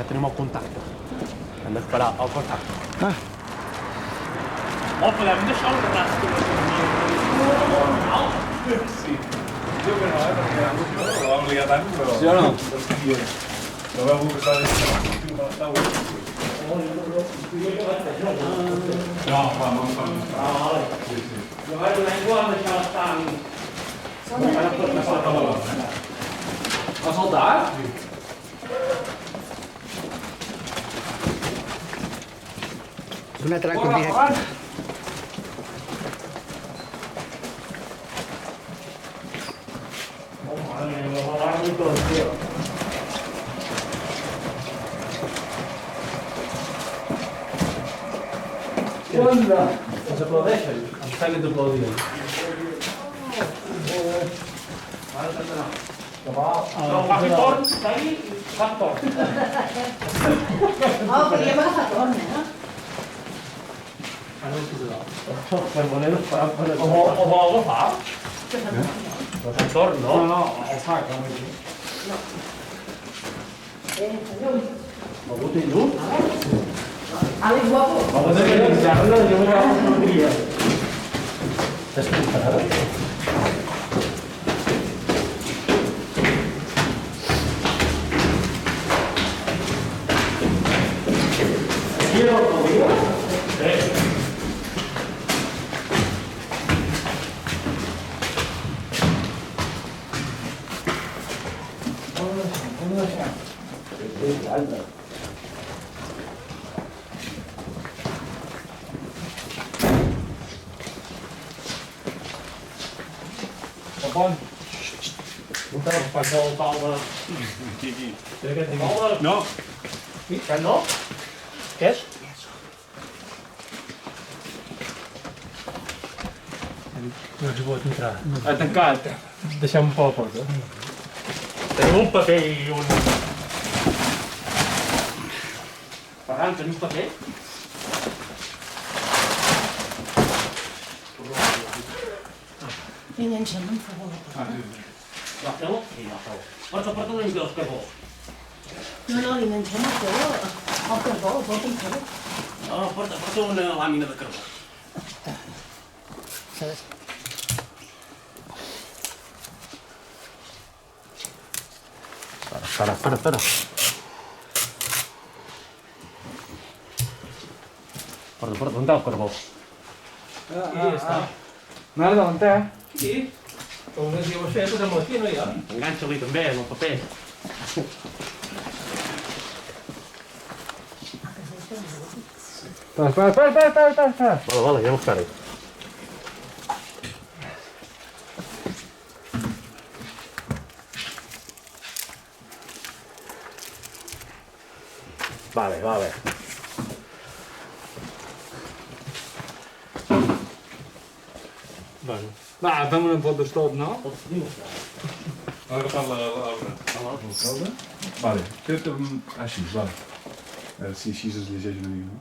que tenim el contacte. Hem d'esperar el contacte. Ah. Oh, podem deixar el rastre de Sí. Jo que no, perquè no vam liar tant, però... Sí o no? No veu que està dient que està avui. No, fa. vale. Sí, sí. Jo vaig l'aigua a deixar l'estar... Ha saltat? És un atrac en directe. Oh, madre mía, me va a dar muy todo, tío. Què onda? Ens aplaudeixen? Ens estan que t'aplaudien. No, faci torn, seguir i fan torn. Oh, perquè hem agafat torn, eh? Permanent esperant per això. O vol agafar? No fan torn, no? No, el sac. Algú té llum? Àlex, guapo. Vamos a ver, ya no yo me hago un día. ¿Estás preparado? ¿Quiero conmigo? Sí. Bon. Un qualsevol taula. Qui? Té aquest taula? No. Que no? Què és? No s'hi pot entrar. Ha tancat. Deixem un poc la porta. Tenim un paper i un... Ferran, tenim paper? Vinga, encem, per favor. La feu? Sí, la feu. Porta una mica dels carbó. No, li encem el carbó. El carbó, el pot encem. No, porta una làmina de carbó. Espera. Porta, on està el carbó? Aquí està. Merda, on té? Aquí. Com que si ho has fet, posem-lo aquí, no hi ha? Enganxa-li també, amb el paper. Espera. Vale, ja m'ho faré. Vale. Bueno. Va, fem una foto tot, no? Ha agafat l'albre. Vale. Així, vale. A veure si així es llegeix una mica, no?